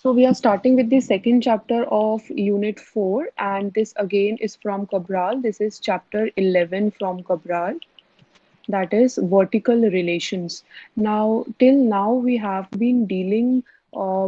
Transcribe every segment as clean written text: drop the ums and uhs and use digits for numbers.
So we are starting with the second chapter of Unit 4, and this again is from Cabral. This is chapter 11 from Cabral, that is vertical relations. Now, till now, we have been dealing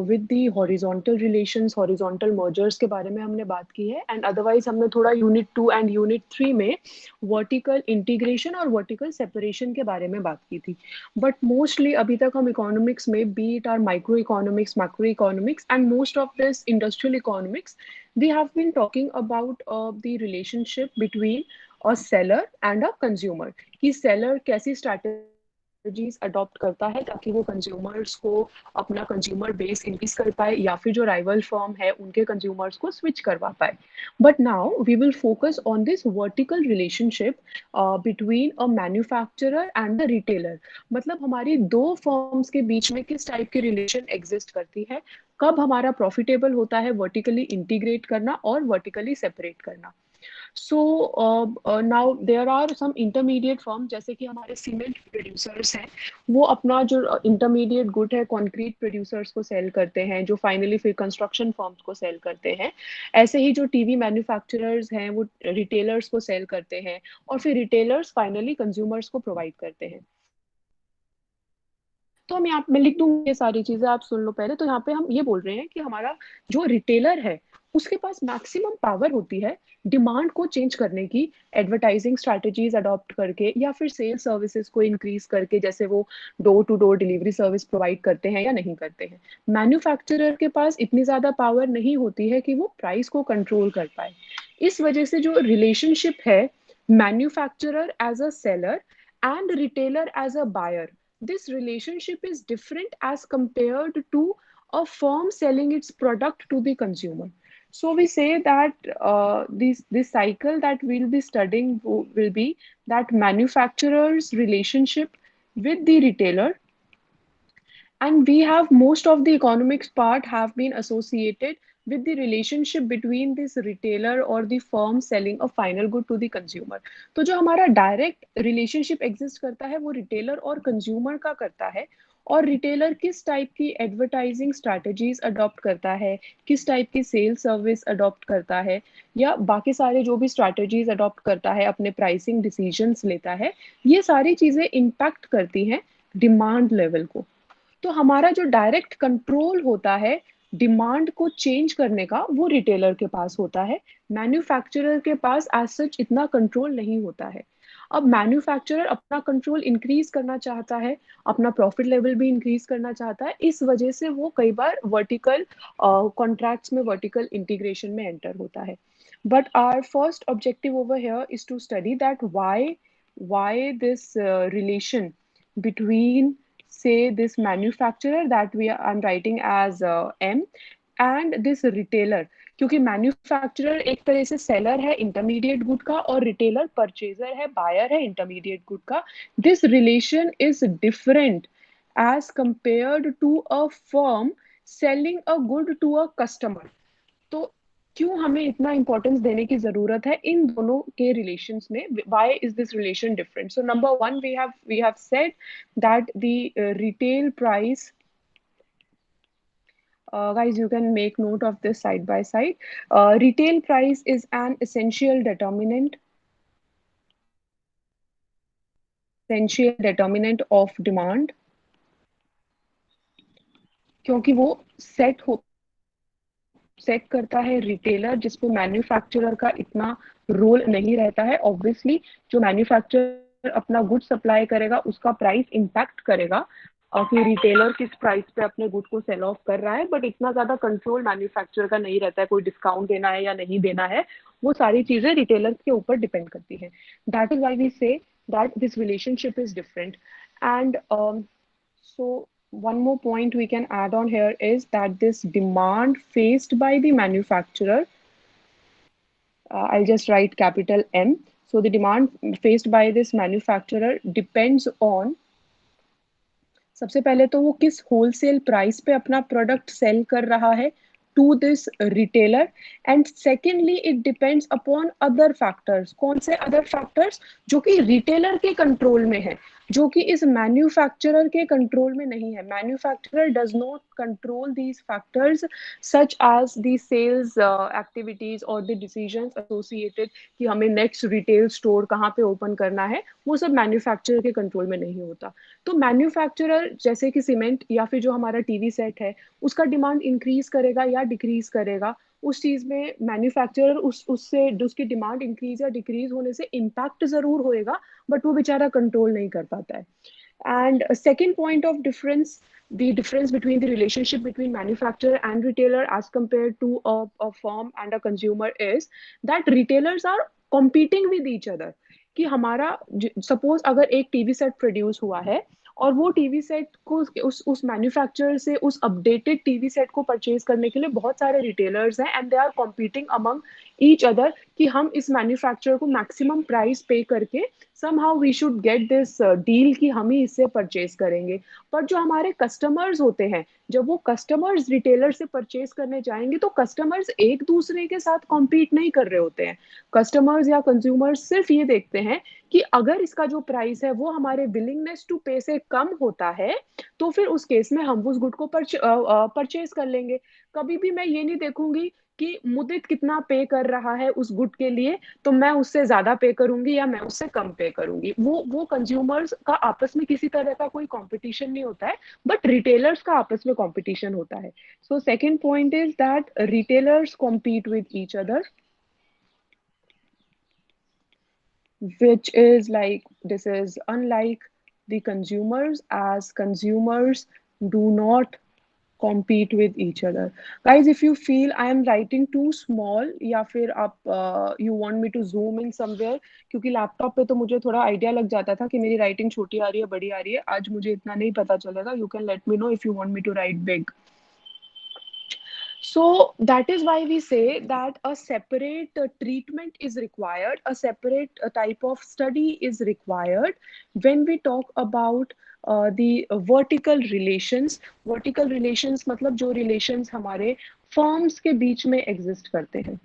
with the horizontal relations, horizontal mergers के बारे में हमने बात की है, and otherwise हमने थोड़ा unit 2 and unit 3 में वर्टिकल इंटीग्रेशन और वर्टिकल सेपरेशन के बारे में बात की थी. बट मोस्टली अभी तक हम इकोनॉमिक्स में, be it are micro economics, macro economics and most of this industrial economics, we have been talking about the relationship between a seller and a consumer. कि सेलर कैसी स्ट्रैटेजीज अडॉप्ट करता है ताकि वो कंज्यूमर्स को अपना consumer base increase कर पाए, या फिर जो राइवल फर्म है उनके कंज्यूमर्स को स्विच करवा पाए. But now we will focus on this vertical relationship between a manufacturer and the retailer. मतलब हमारी दो फर्म्स के बीच में किस टाइप की रिलेशन एग्जिस्ट करती है, कब हमारा प्रॉफिटेबल होता है वर्टिकली इंटीग्रेट करना और वर्टिकली सेपरेट करना. So now there are some intermediate firm, जैसे कि हमारे सीमेंट प्रोड्यूसर्स हैं, वो अपना जो इंटरमीडिएट गुड है कंक्रीट प्रोड्यूसर्स को सेल करते हैं, जो फाइनली फिर कंस्ट्रक्शन फर्म्स को सेल करते हैं. ऐसे ही जो टीवी मैन्युफैक्चरर्स हैं वो रिटेलर्स को सेल करते हैं, और फिर रिटेलर्स फाइनली कंज्यूमर्स को प्रोवाइड करते हैं. तो हम यहाँ मैं लिख दूंगी ये सारी चीजें, आप सुन लो पहले. तो यहाँ पे हम ये बोल रहे हैं कि हमारा जो रिटेलर है उसके पास मैक्सिमम पावर होती है डिमांड को चेंज करने की, एडवर्टाइजिंग स्ट्रैटेजीज अडॉप्ट करके या फिर सेल सर्विसेज को इंक्रीज करके, जैसे वो door to door delivery service provide करते हैं या नहीं करते हैं. मैन्युफैक्चरर के पास इतनी ज्यादा पावर नहीं होती है कि वो प्राइस को कंट्रोल कर पाए. इस वजह से जो रिलेशनशिप है manufacturer as a seller and retailer as a buyer, this relationship is different as compared to a firm selling its product to the consumer. So we say that this cycle that we'll be studying will be that manufacturer's relationship with the retailer, and we have most of the economics part have been associated with the relationship between this retailer or the firm selling a final good to the consumer. तो जो हमारा direct relationship exist करता है वो retailer और consumer का करता है, और रिटेलर किस टाइप की एडवर्टाइजिंग स्ट्रैटेजीज अडॉप्ट करता है, किस टाइप की सेल सर्विस अडॉप्ट करता है, या बाकी सारे जो भी स्ट्रैटेजीज अडॉप्ट करता है, अपने प्राइसिंग डिसीजंस लेता है, ये सारी चीजें इम्पैक्ट करती हैं डिमांड लेवल को. तो हमारा जो डायरेक्ट कंट्रोल होता है डिमांड को चेंज करने का वो रिटेलर के पास होता है. मैन्युफैक्चरर के पास एज सच इतना कंट्रोल नहीं होता है. अब मैन्युफैक्चरर अपना कंट्रोल इंक्रीज करना चाहता है, अपना प्रॉफिट लेवल भी इंक्रीज करना चाहता है, इस वजह से वो कई बार वर्टिकल कॉन्ट्रैक्ट्स में वर्टिकल इंटीग्रेशन में एंटर होता है. But our first objective over here is to study that why this relation between, say, this manufacturer that I'm writing as M, and this retailer. क्योंकि मैन्युफैक्चरर एक तरह से seller है intermediate good का, और रिटेलर परचेजर है, buyer है intermediate good का. This relation is different as compared to a firm selling a good to a customer. तो क्यों हमें इतना इंपॉर्टेंस देने की जरूरत है इन दोनों के रिलेशंस में, why is this relation different. So number one, we have said that the retail price, guys, you can make note of this side by side. Retail price is an essential determinant of demand, क्योंकि वो set करता है retailer, जिसपे manufacturer का इतना role नहीं रहता है. ऑब्वियसली जो मैन्युफैक्चरर अपना गुड सप्लाई करेगा उसका प्राइस इम्पैक्ट करेगा कि रिटेलर किस प्राइस पे अपने गुड को सेल ऑफ कर रहा है, बट इतना ज्यादा कंट्रोल मैन्युफैक्चरर का नहीं रहता है, कोई डिस्काउंट देना है या नहीं देना है, वो सारी चीजें रिटेलर के ऊपर डिपेंड करती है. That is why we say that this relationship is different. And so one more point we can add on here is that this demand faced by the manufacturer, I'll just write capital M. So the demand faced by this manufacturer depends on, सबसे पहले तो वो किस wholesale price पे अपना product cell कर रहा है to this retailer, and secondly it depends upon other factors. कौन से अदर फैक्टर्स? जो कि रिटेलर के कंट्रोल में है. जो कि इस मैन्युफैक्चरर के कंट्रोल में नहीं है. Manufacturer does not control these factors such as the sales activities और द डिसीजंस एसोसिएटेड कि हमें नेक्स्ट रिटेल स्टोर कहाँ पे ओपन करना है, वो सब मैन्युफैक्चरर के कंट्रोल में नहीं होता. तो मैन्युफैक्चरर जैसे कि सीमेंट या फिर जो हमारा टीवी सेट है, उसका डिमांड इंक्रीज करेगा या डिक्रीज करेगा, उस चीज में मैन्युफैक्चरर उससे उसकी डिमांड इंक्रीज या डिक्रीज होने से इम्पैक्ट जरूर होएगा, बट वो बेचारा कंट्रोल नहीं कर पाता है. And a second point of difference, the difference between the relationship between manufacturer and retailer as compared to a firm and a consumer is that retailers are competing with each other. कि हमारा suppose अगर एक TV set produce हुआ है और वो TV set को उस मैन्युफैक्चरर से उस अपडेटेड टीवी सेट को परचेज करने के लिए बहुत सारे रिटेलर्स हैं and they are competing among each other कि हम इस मैन्युफैक्चरर को मैक्सिमम प्राइस पे करके somehow we should get this deal कि हम ही इससे परचेज करेंगे. पर जो हमारे कस्टमर्स होते हैं, जब वो कस्टमर्स रिटेलर से परचेज करने जाएंगे तो कस्टमर्स एक दूसरे के साथ कॉम्पीट नहीं कर रहे होते हैं. कस्टमर्स या कंज्यूमर्स सिर्फ ये देखते हैं कि अगर इसका जो प्राइस है वो हमारे विलिंगनेस टू पे से कम होता है तो फिर उस केस में हम उस गुड को परचेज कर लेंगे. कभी भी मैं ये नहीं देखूंगी कि मुदित कितना पे कर रहा है उस गुड के लिए, तो मैं उससे ज्यादा पे करूंगी या मैं उससे कम पे करूंगी. वो कंज्यूमर्स का आपस में किसी तरह का कोई कंपटीशन नहीं होता है, बट रिटेलर्स का आपस में कंपटीशन होता है. So second point is that retailers compete with each other, which is like this is unlike the consumers, as consumers do not compete with each other. Guys, if you feel I am writing too small या फिर आप you want me to zoom in somewhere, क्योंकि laptop पे तो मुझे थोड़ा idea लग जाता था कि मेरी राइटिंग छोटी आ रही है बड़ी आ रही है, आज मुझे इतना नहीं पता चलेगा. You can let me know if you want me to write big. So that is why we say that a separate treatment is required, a separate type of study is required when we talk about the vertical relations. Vertical relations मतलब जो relations हमारे firms के बीच में exist करते हैं.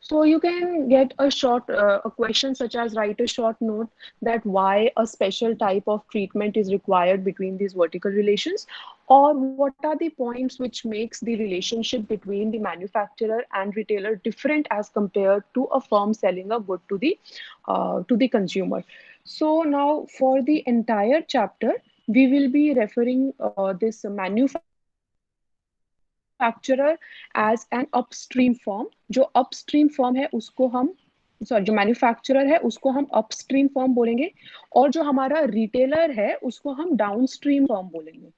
So you can get a question such as write a short note that why a special type of treatment is required between these vertical relations, or what are the points which makes the relationship between the manufacturer and retailer different as compared to a firm selling a good to the consumer. So now for the entire chapter, we will be referring this manufacturer as an upstream firm. जो upstream firm है उसको हम sorry जो manufacturer है उसको हम upstream firm बोलेंगे, और जो हमारा रिटेलर है उसको हम डाउनस्ट्रीम फर्म बोलेंगे.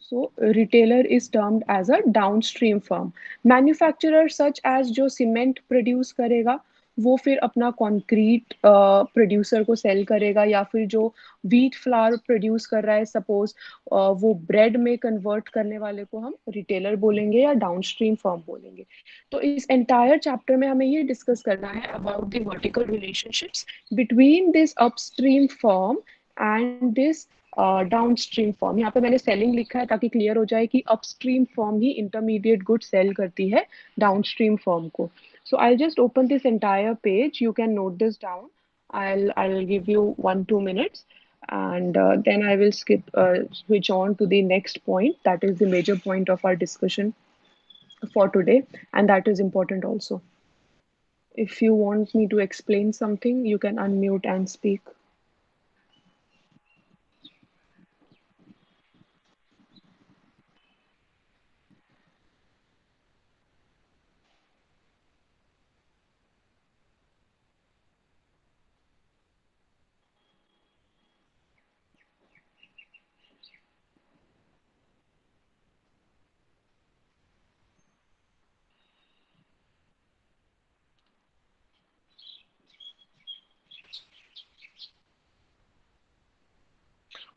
So retailer is termed as a downstream firm. Manufacturer such as जो सीमेंट प्रोड्यूस करेगा वो फिर अपना कंक्रीट प्रोड्यूसर को सेल करेगा, या फिर जो व्हीट फ्लावर प्रोड्यूस कर रहा है सपोज वो ब्रेड में कन्वर्ट करने वाले को हम रिटेलर बोलेंगे या डाउनस्ट्रीम फर्म बोलेंगे. तो इस एंटायर चैप्टर में हमें ये डिस्कस करना है about the vertical relationships between this upstream firm and this downstream form. यहाँ पे मैंने सेलिंग लिखा है ताकि क्लियर हो जाए कि अपस्ट्रीम फॉर्म ही इंटरमीडिएट गुड सेल करती है डाउनस्ट्रीम फॉर्म को. So I'll just open this entire page. You can note this down. I'll give you 1-2 minutes, and then I will switch on to the next point. That is the major point of our discussion for today, and that is important also. If you want me to explain something, you can unmute and speak.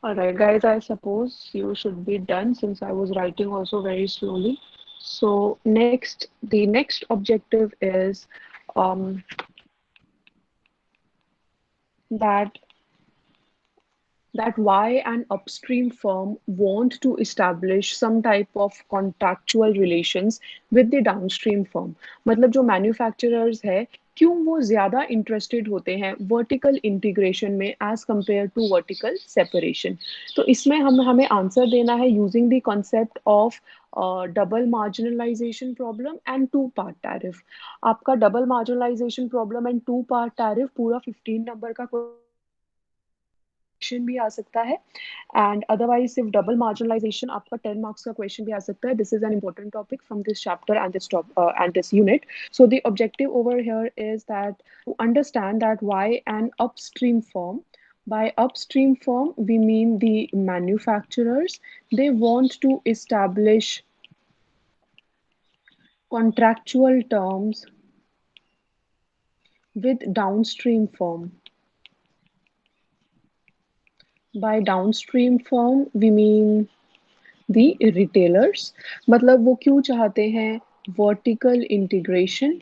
All right, guys, I suppose you should be done since I was writing also very slowly. So the next objective is um, that that why an upstream firm want to establish some type of contractual relations with the downstream firm. मतलब जो manufacturers है क्यों वो ज़्यादा interested होते हैं vertical integration में as compare to vertical separation? तो इसमें हम हमें आंसर देना है using the concept of double marginalisation problem and two part tariff. आपका double marginalisation problem and two part tariff पूरा 15 नंबर का क्वेश्चन भी आ सकता है, एंड अदरवाइज सिर्फ डबल मार्जिनलाइजेशन आपका 10 मार्क्स का क्वेश्चन भी आ सकता है. This is an important topic from this chapter and this unit. So the objective over here is that to understand that why an upstream firm, by upstream firm we mean the manufacturers, they want to establish contractual terms with downstream firm. By downstream firm we mean the retailers. मतलब वो क्यों चाहते हैं vertical integration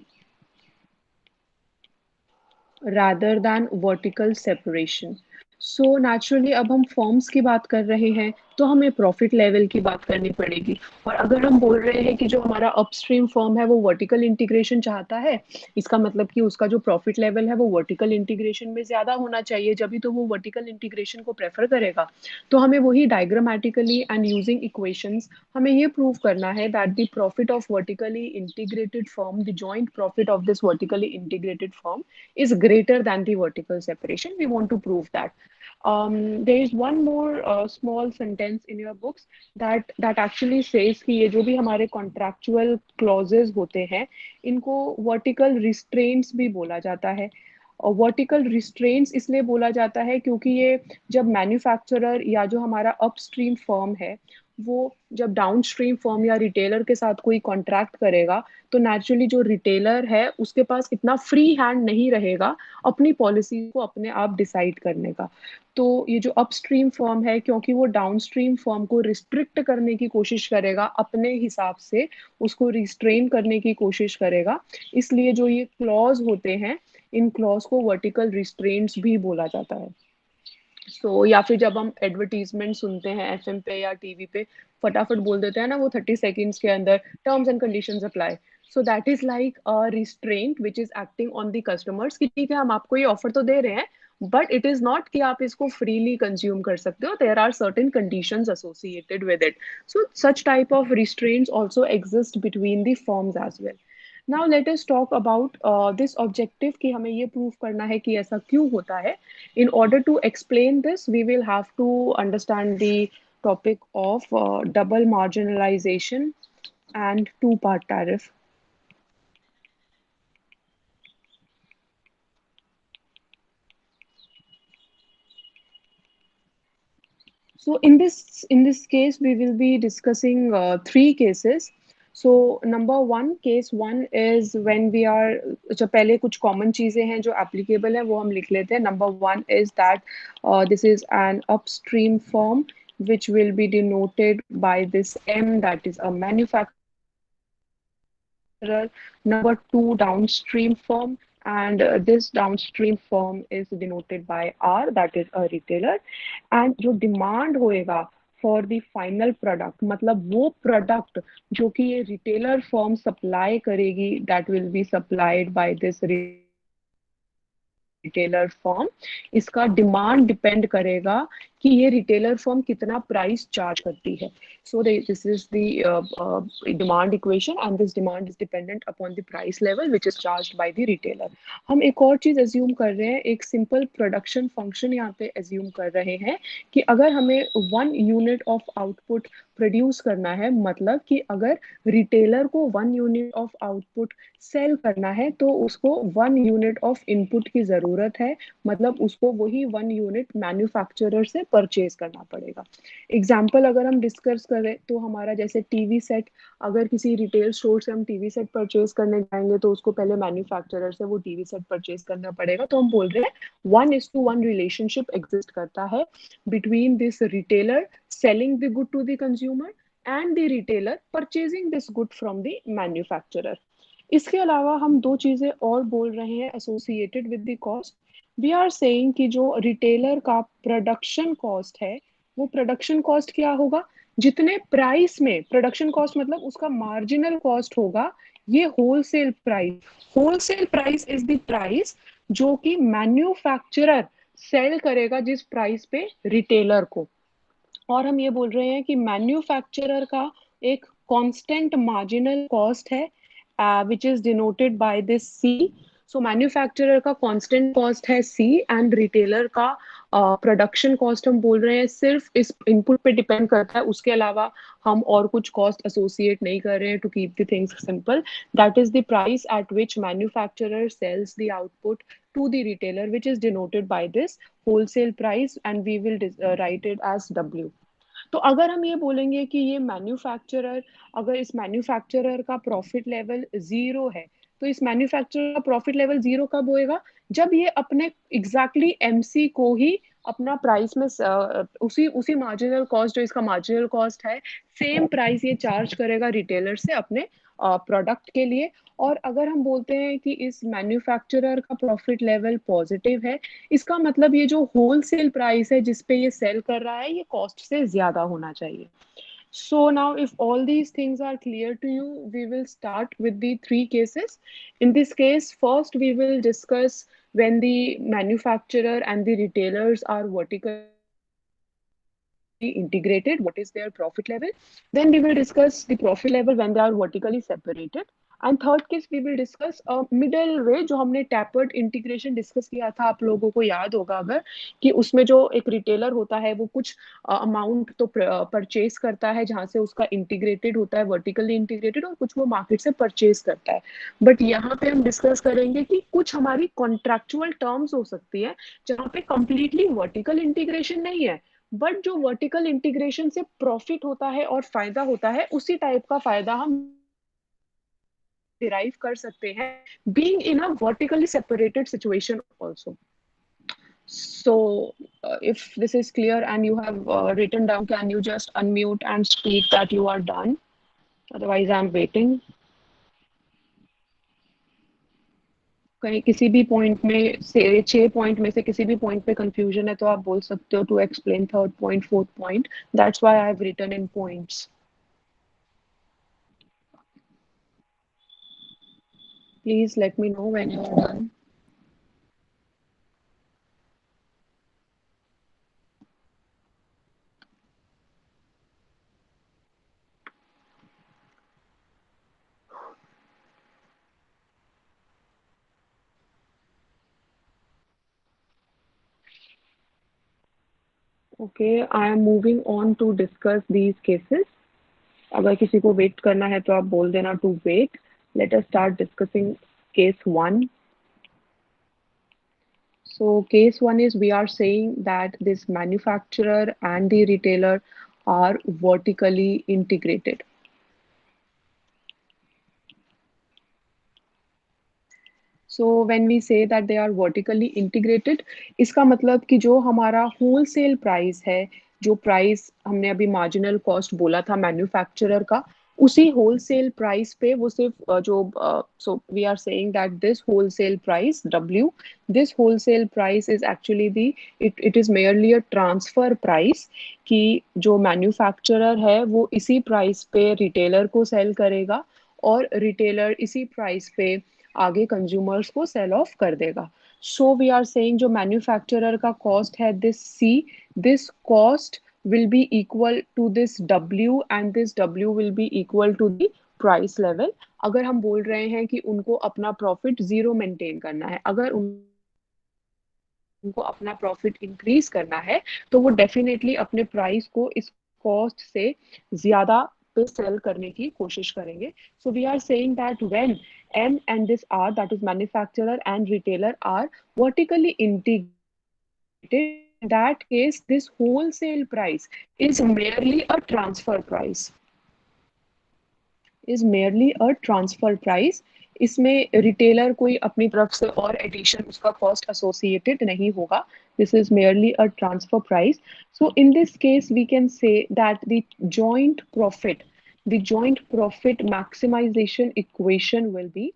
rather than vertical separation. So naturally अब हम forms की बात कर रहे हैं तो हमें प्रॉफिट लेवल की बात करनी पड़ेगी, और अगर हम बोल रहे हैं कि जो हमारा अपस्ट्रीम फॉर्म है वो वर्टिकल इंटीग्रेशन चाहता है, इसका मतलब कि उसका जो प्रॉफिट लेवल है वो वर्टिकल इंटीग्रेशन में ज़्यादा होना चाहिए, जब भी तो वो वर्टिकल इंटीग्रेशन को प्रेफर करेगा. तो हमें वही डायग्रामेटिकली एंड यूजिंग इक्वेशंस हमें ये प्रूव करना है that the profit of vertically integrated form, the joint profit of this vertically integrated form is greater than the vertical separation. We want to prove that. There is one more small sentence in your books that actually says कि ये जो भी हमारे contractual clauses होते हैं इनको vertical restraints भी बोला जाता है. और वर्टिकल रिस्ट्रेंट्स इसलिए बोला जाता है क्योंकि ये जब मैन्युफैक्चरर या जो हमारा अपस्ट्रीम फर्म है वो जब डाउनस्ट्रीम फर्म या रिटेलर के साथ कोई कॉन्ट्रैक्ट करेगा तो नेचुरली जो रिटेलर है उसके पास इतना फ्री हैंड नहीं रहेगा अपनी पॉलिसी को अपने आप डिसाइड करने का. तो ये जो अपस्ट्रीम फर्म है क्योंकि वो डाउनस्ट्रीम फर्म को रिस्ट्रिक्ट करने की कोशिश करेगा अपने हिसाब से, उसको रिस्ट्रेन करने की कोशिश करेगा, इसलिए जो ये क्लॉज होते हैं इन क्लॉज को वर्टिकल रिस्ट्रेंट्स भी बोला जाता है. या फिर जब हम एडवर्टीजमेंट सुनते हैं एफएम पे या टीवी पे, फटाफट बोल देते हैं ना वो 30 सेकेंड्स के अंदर terms and conditions apply. So that is like a restraint which is acting on the customers कि ठीक है हम आपको ये ऑफर तो दे रहे हैं बट इट इज नॉट कि आप इसको फ्रीली कंज्यूम कर सकते हो, there are certain conditions associated with it. So such type of restraints also exist between the firms as well. Now let us talk about this objective कि हमें ये prove करना है कि ऐसा क्यों होता है. In order to explain this, we will have to understand the topic of double marginalization and two-part tariff. So in this case, we will be discussing three cases. So number one, case one is when we are, जो पहले कुछ common चीजें हैं जो applicable है वो हम लिख लेते हैं. Number one is that this is an upstream firm which will be denoted by this M, that is a manufacturer. Number two, downstream firm, and this downstream firm is denoted by R, that is a retailer. And जो demand होएगा for the final product, मतलब वो product जो कि ये retailer firm supply करेगी, that will be supplied by this retailer form. इसका demand depend करेगा कि ये रिटेलर फॉर्म कितना प्राइस चार्ज करती है. So this is the demand equation and this demand is dependent upon the price level which is charged by the retailer. हम एक और चीज एज्यूम कर रहे हैं, एक सिंपल प्रोडक्शन फंक्शन यहाँ पे एज्यूम कर रहे हैं कि अगर हमें 1 यूनिट ऑफ आउटपुट प्रोड्यूस करना है, मतलब कि अगर रिटेलर को 1 यूनिट ऑफ आउटपुट सेल करना है तो उसको 1 यूनिट ऑफ इनपुट की जरूरत है, मतलब उसको वही 1 यूनिट मैन्युफैक्चरर से परचेज करना पड़ेगा. एग्जाम्पल अगर हम डिस्कस करें तो हमारा जैसे टीवी सेट, अगर किसी रिटेल स्टोर से हम टीवी सेट परचेज करने जाएंगे तो उसको पहले मैन्युफैक्चरर से वो टीवी सेट परचेज करना पड़ेगा. तो हम बोल रहे हैं 1:1 रिलेशनशिप एग्जिस्ट करता है between this retailer selling the good to the consumer and the retailer purchasing this good from the manufacturer. इसके अलावा हम दो चीजें और बोल रहे हैं associated with the cost. We are saying कि जो रिटेलर का प्रोडक्शन कॉस्ट है वो प्रोडक्शन कॉस्ट क्या होगा, जितने प्राइस में, प्रोडक्शन कॉस्ट मतलब उसका मार्जिनल कॉस्ट होगा, ये wholesale price. Wholesale price is the price जो कि मैन्युफैक्चरर सेल करेगा जिस प्राइस पे रिटेलर को। और हम ये बोल रहे हैं कि मैन्युफैक्चरर का एक कांस्टेंट मार्जिनल कॉस्ट है, which is denoted by this C. So manufacturer का कांस्टेंट कॉस्ट है सी, एंड रिटेलर का प्रोडक्शन कॉस्ट हम बोल रहे हैं सिर्फ इस इनपुट पे डिपेंड करता है, उसके अलावा हम और कुछ कॉस्ट एसोसिएट नहीं कर रहे हैं, to keep the things simple. That is the price at which manufacturer sells the output to the retailer, which is denoted by this wholesale price, and we will write it as W. तो अगर हम ये बोलेंगे कि ये manufacturer, अगर इस manufacturer का प्रॉफिट लेवल जीरो है, तो इस मैन्युफैक्चरर का प्रॉफिट लेवल जीरो कब होएगा? जब ये अपने एग्जैक्टली एमसी को ही अपना प्राइस में उसी उसी मार्जिनल कॉस्ट, जो इसका मार्जिनल कॉस्ट है, सेम प्राइस ये चार्ज करेगा रिटेलर से अपने प्रोडक्ट के लिए। और अगर हम बोलते हैं कि इस मैन्युफैक्चरर का प्रॉफिट लेवल पॉजिटिव है, इसका मतलब ये जो होलसेल प्राइस है जिस पे ये सेल कर रहा है, ये कॉस्ट से ज्यादा होना चाहिए। So now if all these things are clear to you, we will start with the three cases. In this case, first we will discuss when the manufacturer and the retailers are vertically integrated, what is their profit level. Then we will discuss the profit level when they are vertically separated. And third case we will discuss middle way, जो हमने tapered integration discuss किया था, आप लोगों को याद होगा अगर, कि उसमें जो एक रिटेलर होता है वो कुछ अमाउंट तो परचेज करता है जहां से उसका इंटीग्रेटेड होता है, वर्टिकली इंटीग्रेटेड, और कुछ वो मार्केट से परचेज करता है। बट यहाँ पे हम डिस्कस करेंगे कि कुछ हमारी कॉन्ट्रैक्चुअल टर्म्स हो सकती है जहाँ पे कंप्लीटली वर्टिकल इंटीग्रेशन नहीं है, बट जो वर्टिकल इंटीग्रेशन से प्रॉफिट होता है और फायदा होता है, उसी टाइप का फायदा हम डिराइव कर सकते हैं being in a vertically separated situation also. So if this is clear and you have written down, can you just unmute and speak that you are done? Otherwise I'm waiting. कहीं किसी भी point में से, 6 point में से किसी भी point पे कंफ्यूजन है तो आप बोल सकते हो, to explain third point, fourth point. That's why I have written in points. Please let me know when you are done. Okay, I am moving on to discuss these cases. अगर किसी को wait करना है तो आप बोल देना to wait. Let us start discussing case one. So case one is, we are saying that this manufacturer and the retailer are vertically integrated. So when we say that they are vertically integrated, इसका मतलब कि जो हमारा wholesale price है, जो price हमने अभी marginal cost बोला था मैन्युफैक्चरर का, उसी होलसेल प्राइस पे वो सिर्फ so we are saying that this wholesale price W, this wholesale price is actually the, it is merely a transfer price, कि जो मैन्युफैक्चरर है वो इसी प्राइस पे रिटेलर को सेल करेगा, और रिटेलर इसी प्राइस पे आगे कंज्यूमर्स को सेल ऑफ कर देगा। सो वी आर सेइंग जो मैन्युफैक्चरर का कॉस्ट है this C, this cost will be equal to this W, and this W will be equal to the price level। अगर हम बोल रहे हैं कि उनको अपना प्रॉफिट जीरो मेंटेन करना है, अगर उनको अपना प्रॉफिट इंक्रीज करना है, तो वो डेफिनेटली अपने प्राइस को इस कॉस्ट से ज्यादा पे सेल करने की कोशिश करेंगे। So we are saying that when M and this R, that is manufacturer and retailer, are vertically integrated, in that case this wholesale price is merely a transfer price, is merely a transfer price। इसमें retailer कोई अपनी तरफ से और addition उसका cost associated नहीं होगा, this is merely a transfer price। So in this case we can say that joint profit the joint profit maximization equation will be,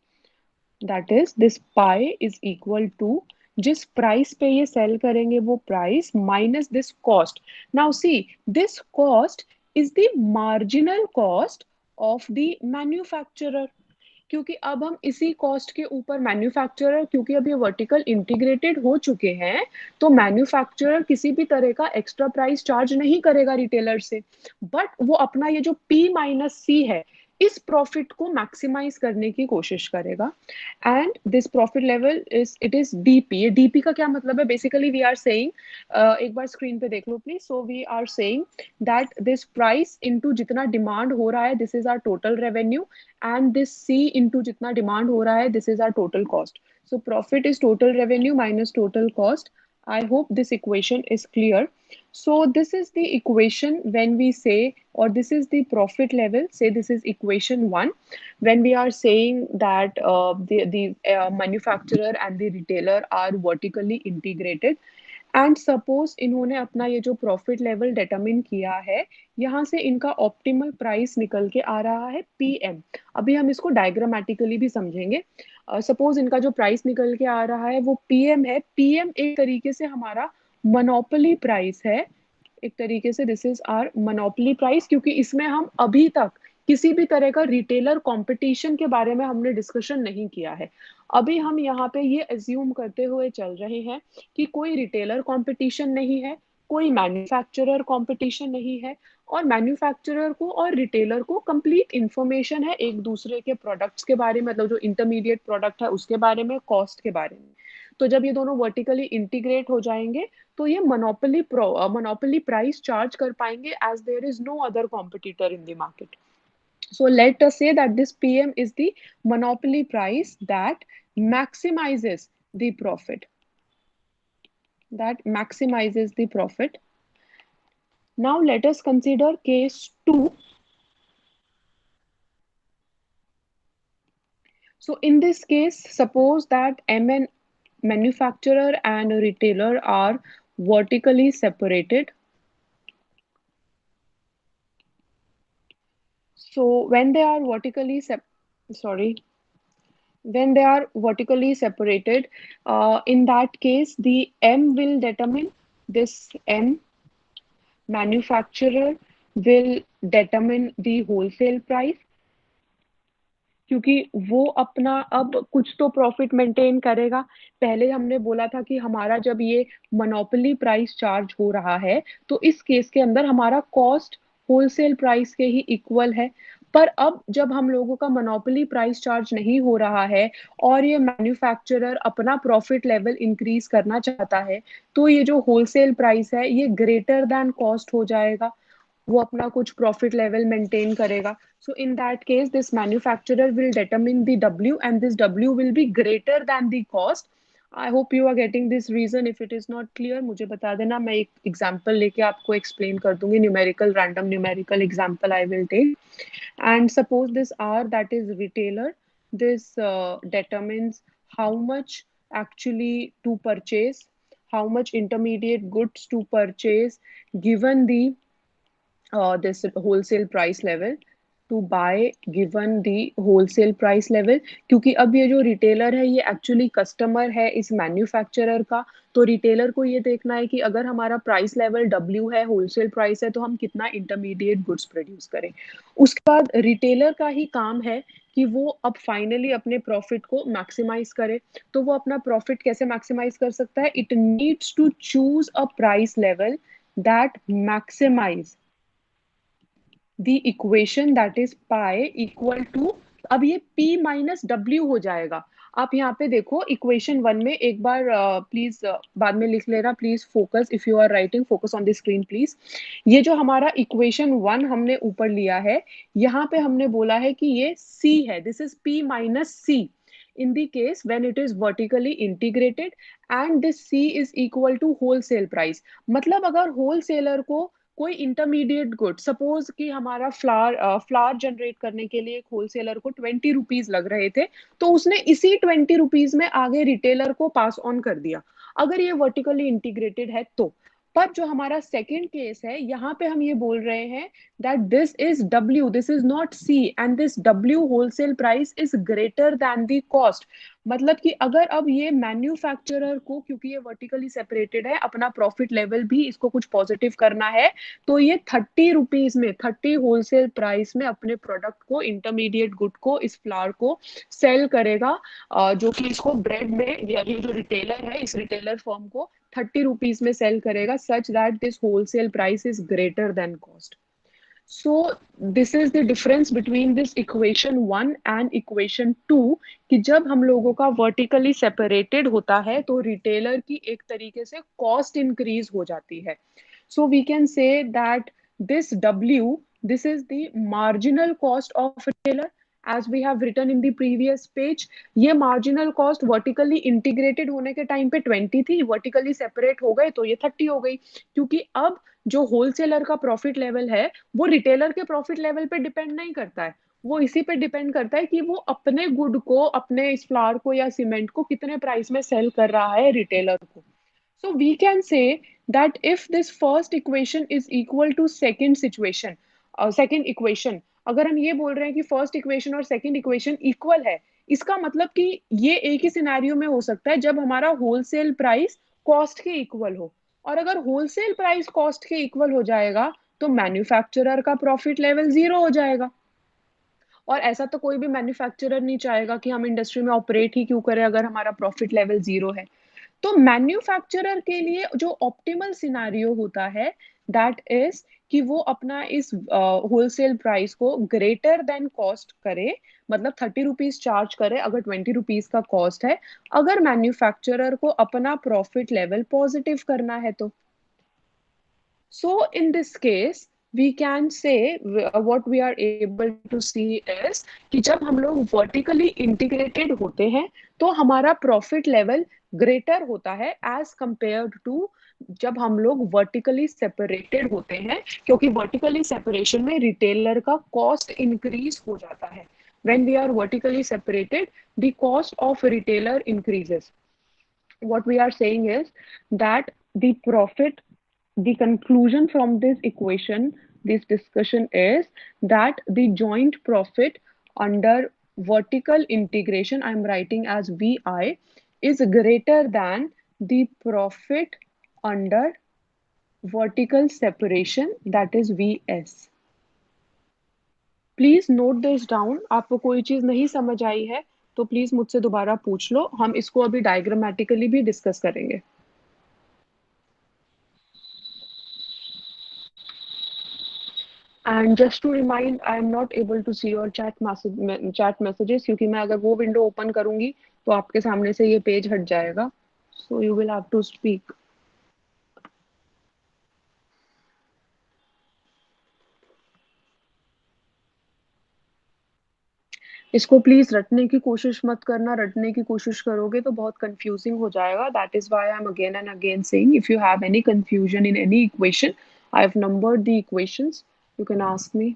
that is this pi is equal to, जिस price पे ये cell करेंगे वो price minus this cost. Now see, this cost is the marginal cost of the manufacturer. क्योंकि अब हम इसी cost के ऊपर मैन्युफैक्चरर, क्योंकि अब ये वर्टिकल इंटीग्रेटेड हो चुके हैं, तो मैन्युफैक्चरर किसी भी तरह का एक्स्ट्रा प्राइस चार्ज नहीं करेगा रिटेलर से, बट वो अपना ये जो P माइनस सी है, इस प्रॉफिट को मैक्सिमाइज करने की कोशिश करेगा। And this profit level is DP. ये डीपी का क्या मतलब है? बेसिकली वी आर सेइंग, एक बार स्क्रीन पे देख लो please. So we are saying that this price into जितना डिमांड हो रहा है, this is our total revenue, and this C into जितना डिमांड हो रहा है, this is our total cost. So profit is total revenue minus total cost. I hope this equation is clear. So this is the equation when we say, or this is the profit level. Say this is equation 1 when we are saying that the manufacturer and the retailer are vertically integrated. And suppose इन्होंने अपना ये जो profit level determine किया है, यहाँ से इनका optimal price निकल के आ रहा है PM। अभी हम इसको डायग्रामेटिकली भी समझेंगे। सपोज इनका जो प्राइस निकल के आ रहा है वो PM है। PM एक तरीके से हमारा मोनोपोली प्राइस है, एक तरीके से this is our monopoly price, क्योंकि इसमें हम अभी तक किसी भी तरह का रिटेलर कंपटीशन के बारे में हमने डिस्कशन नहीं किया है। अभी हम यहाँ पे ये एज्यूम करते हुए चल रहे हैं कि कोई रिटेलर कंपटीशन नहीं है, कोई मैन्युफैक्चरर कंपटीशन नहीं है, और मैन्युफैक्चरर को और रिटेलर को कंप्लीट इंफॉर्मेशन है एक दूसरे के प्रोडक्ट्स के बारे में, मतलब जो इंटरमीडिएट प्रोडक्ट है उसके बारे में, कॉस्ट के बारे में। तो जब ये दोनों वर्टिकली इंटीग्रेट हो जाएंगे तो ये मोनोपोली प्राइस चार्ज कर पाएंगे, as there is no other competitor in the market. So let us say that this PM is the monopoly price that maximizes the profit. That maximizes the profit. Now let us consider case 2. So in this case, suppose that manufacturer and retailer are vertically separated. So when they are vertically when they are vertically separated, in that case the M will determine this M, manufacturer will determine the wholesale price, क्योंकि वो अपना अब कुछ तो profit maintain करेगा। पहले हमने बोला था कि हमारा जब ये मोनोपोली प्राइस चार्ज हो रहा है तो इस केस के अंदर हमारा कॉस्ट होलसेल प्राइस के ही इक्वल है, पर अब जब हम लोगों का मोनोपोली प्राइस चार्ज नहीं हो रहा है और ये मैन्युफैक्चरर अपना प्रॉफिट लेवल इंक्रीज करना चाहता है, तो ये जो होलसेल प्राइस है ये ग्रेटर देन कॉस्ट हो जाएगा, वो अपना कुछ प्रॉफिट लेवल मेंटेन करेगा। So in that case this manufacturer will determine the W and this W will be greater than the cost. I hope you are getting this reason. If it is not clear मुझे बता देना, मैं एक example लेके आपको explain कर दूंगी। Numerical, random numerical example I will take. And suppose this R that is retailer, this determines how much actually to purchase, how much intermediate goods to purchase given the this wholesale price level, to buy given the wholesale price level। क्योंकि अब ये जो retailer है ये actually customer है इस manufacturer का, तो रिटेलर को ये देखना है कि अगर हमारा प्राइस लेवल W है, होलसेल प्राइस है, तो हम कितना इंटरमीडिएट गुड्स प्रोड्यूस करें। उसके बाद रिटेलर का ही काम है कि वो अब फाइनली अपने प्रॉफिट को मैक्सिमाइज करे। तो वो अपना प्रॉफिट कैसे मैक्सिमाइज कर सकता है? It needs to choose a price level that maximise the equation that is pi equal to, अब ये P माइनस W हो जाएगा। आप यहाँ पे देखो इक्वेशन 1 में, एक बार प्लीज बाद में लिख लेना please. Focus, if you are writing, focus on the screen please. ये जो हमारा इक्वेशन 1 हमने ऊपर लिया है, यहाँ पे हमने बोला है कि ये C है, this is P minus C in the case when it is vertically integrated and this C is equal to wholesale price। मतलब अगर होलसेलर को कोई इंटरमीडिएट गुड, सपोज कि हमारा फ्लावर जनरेट करने के लिए एक होलसेलर को 20 रुपीज लग रहे थे, तो उसने इसी 20 रुपीज में आगे रिटेलर को पास ऑन कर दिया, अगर ये वर्टिकली इंटीग्रेटेड है तो। पर जो हमारा सेकंड केस है, यहाँ पे हम ये बोल रहे हैं that this is W, this is not C, and this W wholesale price is greater than the cost. मतलब कि अगर अब ये मैन्युफैक्चरर को, क्योंकि ये वर्टिकली सेपरेटेड है, अपना प्रॉफिट लेवल भी इसको कुछ पॉजिटिव करना है, तो ये 30 रुपीज में, 30 होलसेल प्राइस में अपने प्रोडक्ट को, इंटरमीडिएट गुड को, इस फ्लावर को सेल करेगा, जो कि इसको ब्रेड में, या ये जो रिटेलर है इस रिटेलर फॉर्म को 30 रुपीज में सेल करेगा, such that this wholesale price is greater then cost. So this is the difference between this equation 1 and equation 2, कि जब हम लोगों का वर्टिकली सेपरेटेड होता है तो रिटेलर की एक तरीके से कॉस्ट इंक्रीज हो जाती है। So we can say that this W, this is the marginal cost of retailer, as we have written in the previous page। ये marginal cost वर्टिकली इंटीग्रेटेड होने के टाइम पे 20 थी, वर्टिकली सेपरेट हो गए तो ये 30 हो गई, क्योंकि अब जो होलसेलर का प्रॉफिट लेवल है वो रिटेलर के प्रॉफिट लेवल पे डिपेंड नहीं करता है, वो इसी पे डिपेंड करता है कि वो अपने गुड को, अपने इस फ्लावर को या सीमेंट को कितने प्राइस में सेल कर रहा है रिटेलर को। So we can say that if this first equation is equal to second situation, second equation, अगर हम ये बोल रहे हैं कि फर्स्ट इक्वेशन और सेकंड इक्वेशन इक्वल है, इसका मतलब कि ये एक ही सिनेरियो में हो सकता है जब हमारा होलसेल प्राइस कॉस्ट के इक्वल हो। और अगर होलसेल प्राइस कॉस्ट के इक्वल हो जाएगा तो मैन्युफैक्चरर का प्रॉफिट लेवल जीरो हो जाएगा। और ऐसा तो कोई भी मैन्युफैक्चरर नहीं चाहेगा कि हम इंडस्ट्री में ऑपरेट ही क्यों करें अगर हमारा प्रॉफिट लेवल जीरो है। तो मैन्युफैक्चरर के लिए जो ऑप्टिमल सिनारियो होता है दैट इज कि वो अपना इस होलसेल प्राइस को ग्रेटर देन कॉस्ट करे, मतलब 30 रुपीज चार्ज करे अगर 20 रुपीज का कॉस्ट है, अगर मैन्युफैक्चरर को अपना प्रॉफिट लेवल पॉजिटिव करना है तो। So in this case, we can say what we are able to see is कि जब हम लोग vertically integrated होते हैं तो हमारा profit level greater होता है as compared to जब हम लोग vertically separated होते हैं, क्योंकि vertically separation में retailer का cost increase हो जाता है। When we are vertically separated, the cost of retailer increases. What we are saying is that the profit, the conclusion from this equation, this discussion is that the joint profit under vertical integration, I'm writing as VI, is greater than the profit under vertical separation, that is VS. Please note this down. आपको कोई चीज नहीं समझ आई है तो please मुझसे दोबारा पूछ लो, हम इसको अभी डायग्रामेटिकली भी डिस्कस करेंगे। And just to remind, I am not able to see your chat messages, क्योंकि मैं अगर वो विंडो ओपन करूंगी तो आपके सामने से ये पेज हट जाएगा, so you will have to speak. इसको प्लीज रटने की कोशिश मत करना, रटने की कोशिश करोगे तो बहुत कंफ्यूजिंग हो जाएगा। That is why I am again and again saying, if you have any confusion in any equation, I have numbered the equations, you can ask me.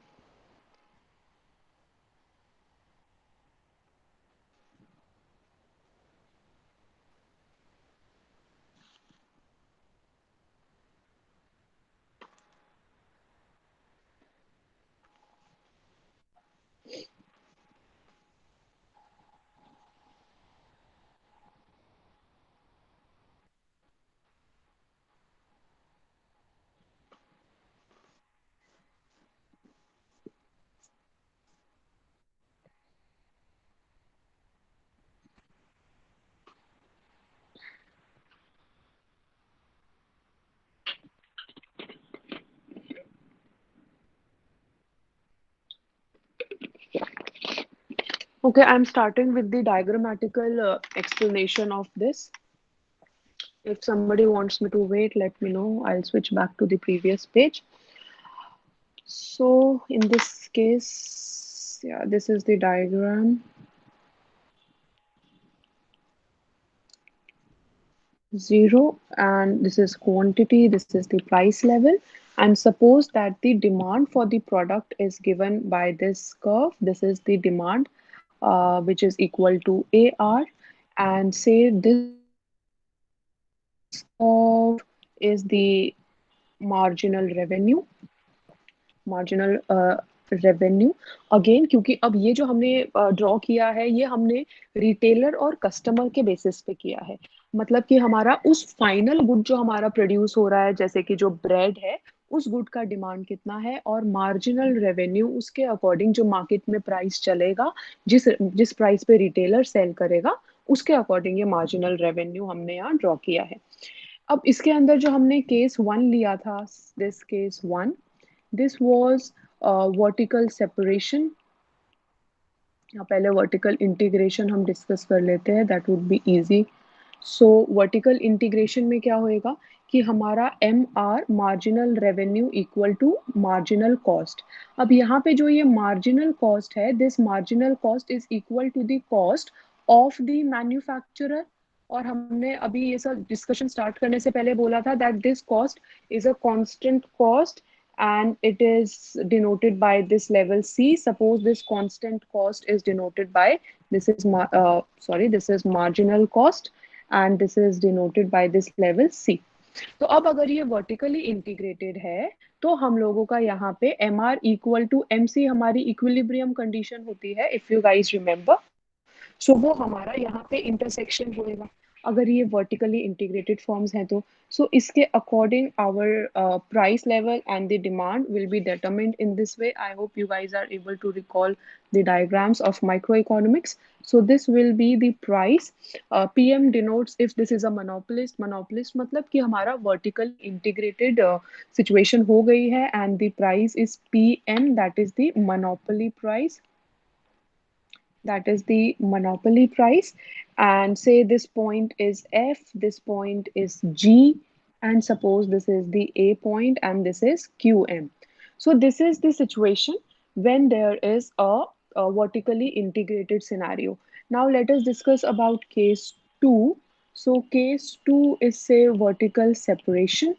Okay, I'm starting with the diagrammatical explanation of this. If somebody wants me to wait, let me know. I'll switch back to the previous page. So in this case, yeah, this is the diagram. 0, and this is quantity, this is the price level. And suppose that the demand for the product is given by this curve. This is the demand, which is equal to AR. And say this curve is the marginal revenue again, क्योंकि अब ये जो हमने draw किया है ये हमने retailer और कस्टमर के बेसिस पे किया है। मतलब कि हमारा उस फाइनल गुड जो हमारा प्रोड्यूस हो रहा है, जैसे कि जो ब्रेड है, उस गुड का डिमांड कितना है, और मार्जिनल रेवेन्यू उसके अकॉर्डिंग जो मार्केट में प्राइस चलेगा, जिस जिस प्राइस पे रिटेलर सेल करेगा, उसके अकॉर्डिंग ये मार्जिनल रेवेन्यू हमने यहाँ ड्रॉ किया है। अब इसके अंदर जो हमने केस 1 लिया था, this case 1, this was vertical separation, या पहले वर्टिकल इंटीग्रेशन हम डिस्कस कर लेते हैं, that would be easy. So vertical integration में क्या होएगा कि हमारा M R marginal revenue equal to marginal cost. अब यहाँ पे जो ये मार्जिनल कॉस्ट है, this marginal cost is equal to the cost of the manufacturer. और हमने अभी ये सब डिस्कशन स्टार्ट करने से पहले बोला था that this cost is a constant cost and it is denoted by this level C. Suppose this constant cost is denoted by, this is marginal cost, and this is denoted by this level C. तो अब अगर ये vertically integrated है तो हम लोगों का यहाँ पे M R equal to M C हमारी इक्विलिब्रियम कंडीशन होती है, if you guys remember. So वो हमारा यहाँ पे इंटरसेक्शन होएगा अगर ये वर्टिकली इंटीग्रेटेड फॉर्म्स हैं तो। सो इसके according our price level and the demand will be determined in this way. I hope you guys are able to recall the diagrams of microeconomics. So this will be the price. PM denotes if this is a monopolist मतलब कि हमारा vertical integrated situation हो गई है, and the price is PM, that is the monopoly price, that is the monopoly price. And say this point is F, this point is G, and suppose this is the A point and this is QM. So this is the situation when there is a vertically integrated scenario. Now let us discuss about case 2. So case 2 is, say, vertical separation.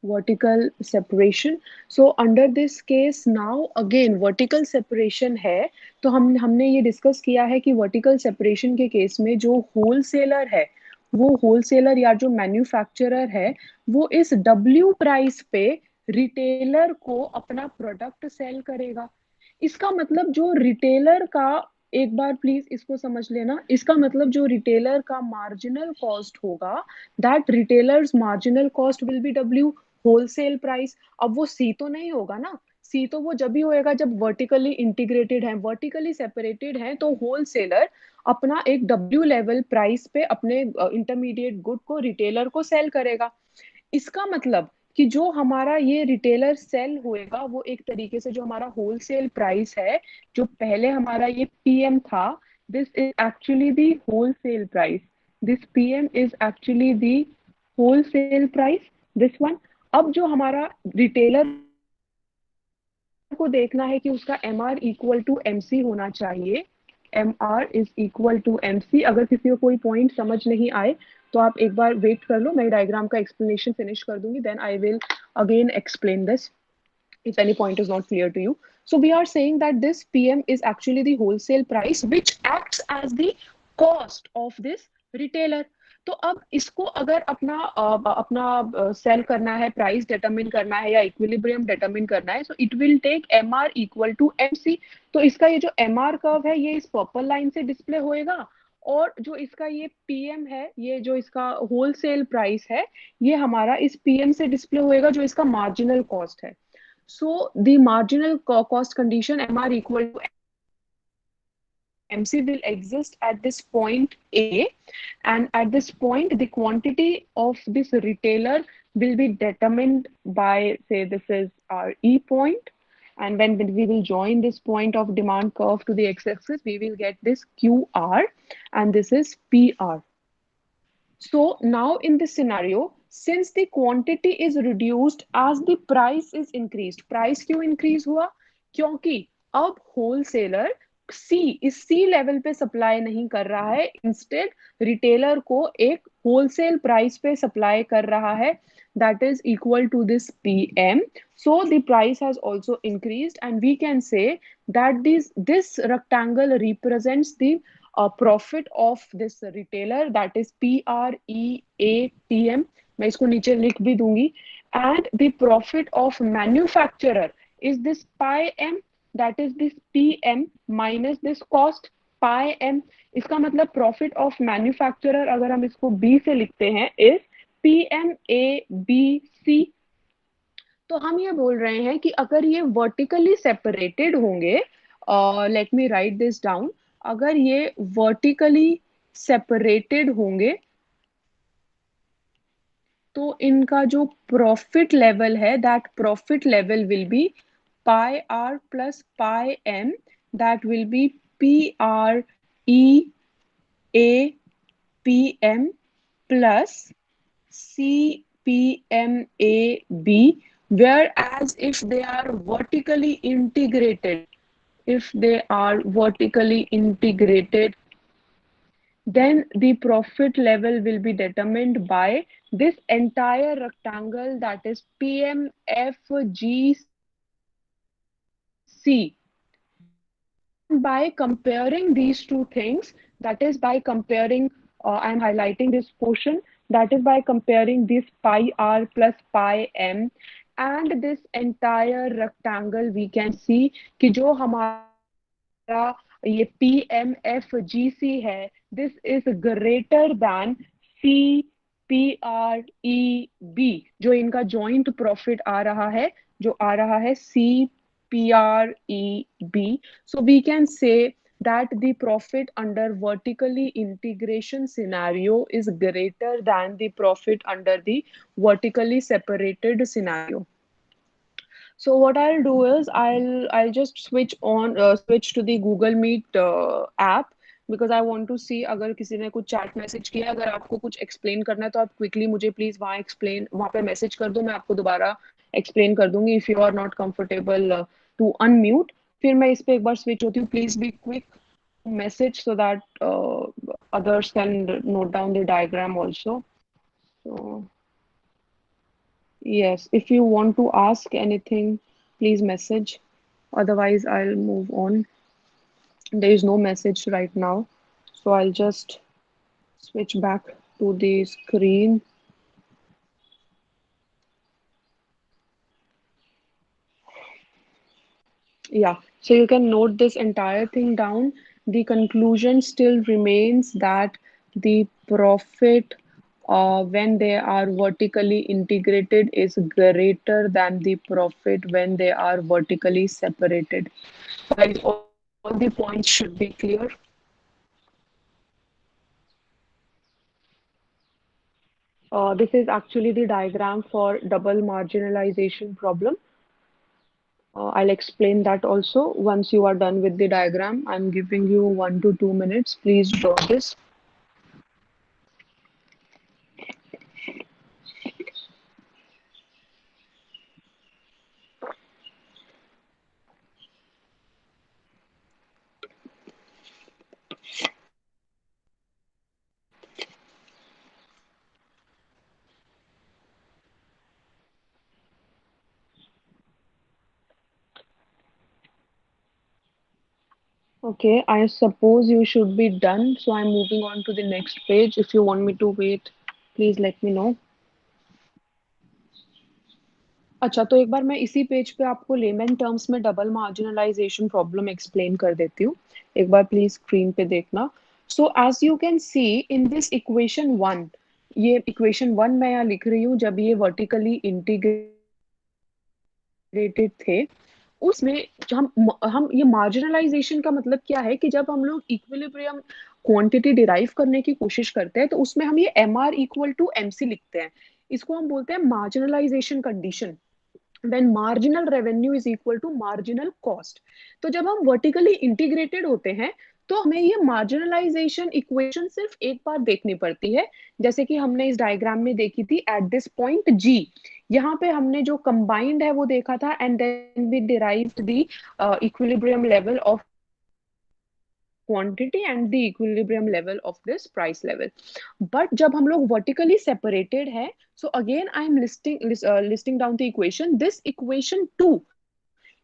Vertical separation. So under this case now again vertical separation है, तो हमने ये discuss किया है कि vertical separation के case में जो होलसेलर है, वो होलसेलर या जो मैन्युफैक्चरर है, वो इस डब्ल्यू प्राइस पे रिटेलर को अपना प्रोडक्ट सेल करेगा। इसका मतलब जो रिटेलर का, एक बार प्लीज इसको समझ लेना, इसका मतलब जो रिटेलर का मार्जिनल कॉस्ट होगा, that retailers marginal cost will be W wholesale price. अब वो सी तो नहीं होगा ना, सी तो वो जब भी होएगा जब वर्टिकली इंटीग्रेटेड है, वर्टिकली सेपरेटेड है, तो होलसेलर अपना एक डब्ल्यू लेवल प्राइस पे अपने इंटरमीडिएट गुड को रिटेलर को सेल करेगा। इसका मतलब कि जो हमारा ये रिटेलर सेल होएगा वो एक तरीके से जो हमारा होलसेल प्राइस है, जो पहले हमारा ये पीएम था, this is actually the wholesale price, this PM is actually the wholesale price, this one. अब जो हमारा रिटेलर को देखना है कि उसका M R equal to M C होना चाहिए, M R is equal to M C. अगर किसी को कोई पॉइंट समझ नहीं आए तो आप एक बार वेट कर लो, मैं डायग्राम का एक्सप्लेनेशन फिनिश कर दूंगी, then I will again explain this if any point is not clear to you. So we are saying that this PM is actually the wholesale price which acts as the cost of this retailer. तो अब इसको अगर अपना cell करना है, price determine करना है या इक्विलिब्रियम डिटरमिन करना है, so it will take M R equal to M C. तो इसका ये जो एम आर कर्व है ये इस पर्पल लाइन से डिस्प्ले होएगा, और जो इसका ये पीएम है, ये जो इसका होलसेल प्राइस है, ये हमारा इस पीएम से डिस्प्ले होएगा जो इसका मार्जिनल कॉस्ट है। So the marginal cost condition MR equal to MC will exist at this point A, and at this point the quantity of this retailer will be determined by, say, this is our E point, and when we will join this point of demand curve to the x-axis, we will get this QR, and this is PR. So now in this scenario, since the quantity is reduced as the price is increased, price क्यों increase हुआ? क्योंकि अब wholesaler इस C level पे supply नहीं कर रहा है, इंस्टेड रिटेलर को एक होलसेल प्राइस पे सप्लाई कर रहा है, that is equal to this PM. So the price has also increased, and we can say that this rectangle represents the profit of this retailer, that is PREATM. मैं इसको नीचे लिख भी दूंगी. And the profit of manufacturer is this pi m, that is this PM minus this cost pi m. इसका मतलब profit of manufacturer अगर हम इसको बी से लिखते हैं इज PMABC. तो हम ये बोल रहे हैं कि अगर ये वर्टिकली सेपरेटेड होंगे, let me write this down, अगर ये वर्टिकली सेपरेटेड होंगे तो इनका जो प्रॉफिट लेवल है, that profit level will be pi R plus pi M, that will be PREAPM plus CPMAB, whereas if they are vertically integrated, if they are vertically integrated, then the profit level will be determined by this entire rectangle, that is PMFGC. By comparing these two things, that is by comparing, I am highlighting this portion, that is by comparing this pi r plus pi m and this entire rectangle, we can see कि जो हमारा ये PMFGC है, this is greater than CPREB, जो इनका joint profit आ रहा है, जो आ रहा है CPREB. So we can say that the profit under vertically integration scenario is greater than the profit under the vertically separated scenario. So what I'll do is I'll just switch to the Google Meet app, because I want to see अगर किसी ने कुछ chat message किया, अगर आपको कुछ explain करना है तो आप quickly मुझे please वहाँ पे message कर दो, मैं आपको दोबारा explain कर दूंगी if you are not comfortable to unmute. फिर मैं इस पे एक बार switch होती हूँ. Please be quick message so that others can note down the diagram also. So yes, if you want to ask anything, please message. Otherwise, I'll move on. There is no message right now. So I'll just switch back to the screen. Yeah, so you can note this entire thing down. The conclusion still remains that the profit when they are vertically integrated is greater than the profit when they are vertically separated. Guys, all the points should be clear. This is actually the diagram for double marginalization problem. I'll explain that also once you are done with the diagram. I'm giving you 1 to 2 minutes. Please draw this. Okay, I suppose you should be done. So I'm moving on to the next page. If you want me to wait, please let me know. अच्छा, तो एक बार मैं इसी page पे आपको layman terms में double marginalisation problem explain कर देती हूँ. एक बार प्लीज स्क्रीन पे देखना. So as you can see in this equation one, ये इक्वेशन वन मैं यहाँ लिख रही हूँ जब ये वर्टिकली इंटीग्रेटेड थे, उसमें हम ये मार्जिनलाइजेशन का मतलब क्या है कि जब हम लोग इक्विलिब्रियम क्वांटिटी डिराइव करने की कोशिश करते हैं तो उसमें हम ये M R equal to M C लिखते हैं. इसको हम बोलते हैं marginalisation condition, when marginal revenue is equal to marginal cost. तो जब हम वर्टिकली इंटीग्रेटेड होते हैं तो हमें ये मार्जिनलाइजेशन इक्वेशन सिर्फ एक बार देखनी पड़ती है, जैसे कि हमने इस डायग्राम में देखी थी एट दिस पॉइंट जी. यहाँ पे हमने जो कंबाइंड है वो देखा था and then we derived the equilibrium level of quantity and the equilibrium level of this price level. But जब हम लोग vertically separated है, so again I am listing down the equation. This equation 2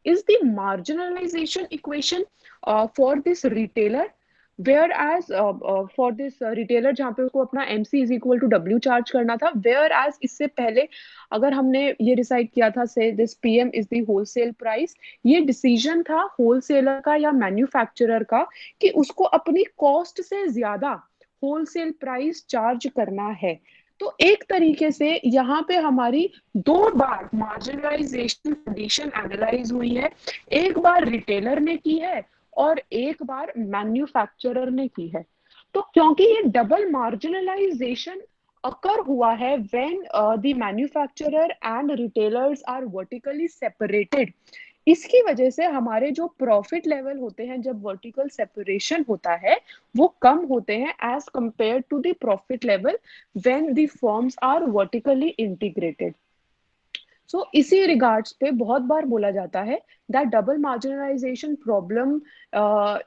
is the marginalization equation for this retailer. Whereas for this retailer जहाँ पे उसको अपना MC is equal to W charge करना था, वेयर एज इससे पहले अगर हमने ये डिसाइड किया था से this PM is the wholesale price, ये डिसीजन था होलसेलर का या मैन्युफैक्चरर का कि उसको अपनी कॉस्ट से ज्यादा होलसेल प्राइस चार्ज करना है। तो एक तरीके से यहाँ पे हमारी दो बार मार्जिनलाइजेशन कंडीशन एनालाइज हुई है, एक बार रिटेलर ने की है और एक बार मैन्युफैक्चरर ने की है। तो क्योंकि ये डबल मार्जिनलाइजेशन अकर हुआ है when the manufacturer and retailers are vertically separated, इसकी वजह से हमारे जो प्रॉफिट लेवल होते हैं जब वर्टिकल सेपरेशन होता है वो कम होते हैं as compare to the profit level when the firms are vertically integrated. So इसी रिगार्ड्स पे बहुत बार बोला जाता है that double marginalisation problem